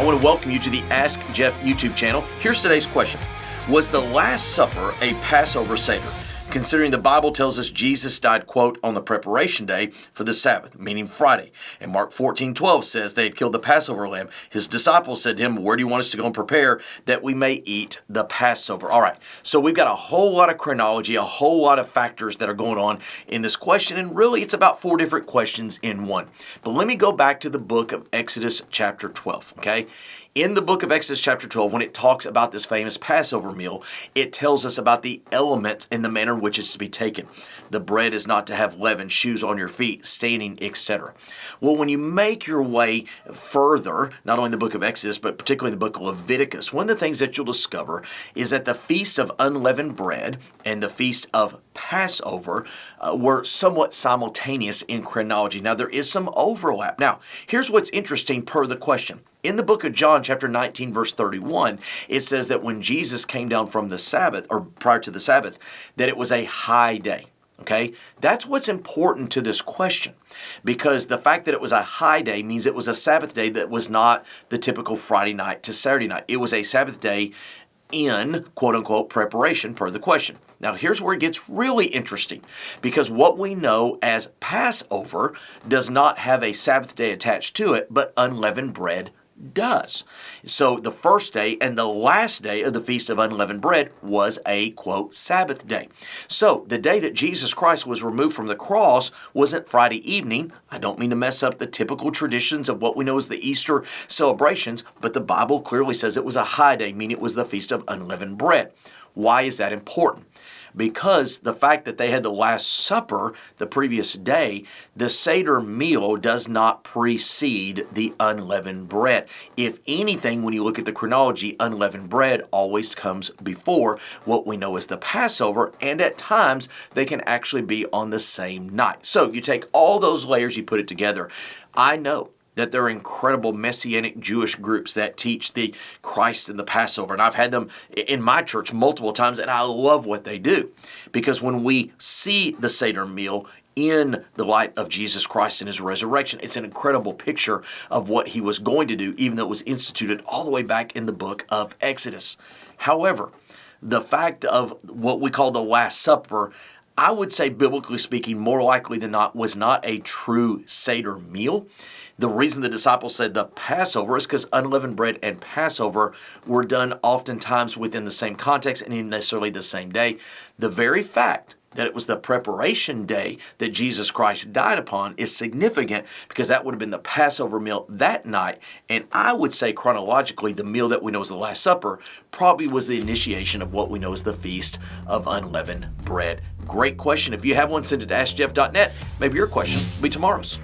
want to welcome you to the Ask Jeff YouTube channel. Here's today's question. Was the Last Supper a Passover Seder? Considering the Bible tells us Jesus died, quote, on the preparation day for the Sabbath, meaning Friday. And Mark 14:12 says they had killed the Passover lamb. His disciples said to him, where do you want us to go and prepare that we may eat the Passover? All right, so we've got a whole lot of chronology, a whole lot of factors that are going on in this question. And really, it's about 4 different questions in one. But let me go back to the book of Exodus chapter 12, okay? In the book of Exodus chapter 12, when it talks about this famous Passover meal, it tells us about the elements and the manner in which it's to be taken. The bread is not to have leaven, shoes on your feet, staining, etc. Well, when you make your way further, not only in the book of Exodus, but particularly in the book of Leviticus, one of the things that you'll discover is that the Feast of Unleavened Bread and the Feast of Passover were somewhat simultaneous in chronology. Now, there is some overlap. Now, here's what's interesting per the question. In the book of John, chapter 19, verse 31, it says that when Jesus came down from the Sabbath, or prior to the Sabbath, that it was a high day. Okay? That's what's important to this question, because the fact that it was a high day means it was a Sabbath day that was not the typical Friday night to Saturday night. It was a Sabbath day in, quote-unquote, preparation per the question. Now, here's where it gets really interesting, because what we know as Passover does not have a Sabbath day attached to it, but unleavened bread does. So the first day and the last day of the Feast of Unleavened Bread was a, quote, Sabbath day. So the day that Jesus Christ was removed from the cross wasn't Friday evening. I don't mean to mess up the typical traditions of what we know as the Easter celebrations, but the Bible clearly says it was a high day, meaning it was the Feast of Unleavened Bread. Why is that important? Because the fact that they had the Last Supper the previous day, the Seder meal does not precede the unleavened bread. If anything, when you look at the chronology, unleavened bread always comes before what we know as the Passover, and at times they can actually be on the same night. So you take all those layers, you put it together. I know that there are incredible Messianic Jewish groups that teach the Christ and the Passover. And I've had them in my church multiple times, and I love what they do. Because when we see the Seder meal in the light of Jesus Christ and His resurrection, it's an incredible picture of what He was going to do, even though it was instituted all the way back in the book of Exodus. However, the fact of what we call the Last Supper, I would say, biblically speaking, more likely than not, was not a true Seder meal. The reason the disciples said the Passover is because unleavened bread and Passover were done oftentimes within the same context and not necessarily the same day. The very fact that it was the preparation day that Jesus Christ died upon is significant, because that would have been the Passover meal that night. And I would say chronologically, the meal that we know as the Last Supper probably was the initiation of what we know as the Feast of Unleavened Bread. Great question. If you have one, send it to AskJeff.net. Maybe your question will be tomorrow's.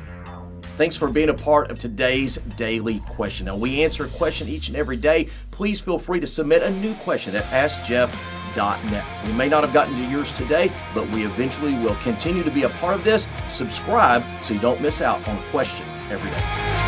Thanks for being a part of today's daily question. Now, we answer a question each and every day. Please feel free to submit a new question at AskJeff.net. We may not have gotten to yours today, but we eventually will continue to be a part of this. Subscribe so you don't miss out on a question every day.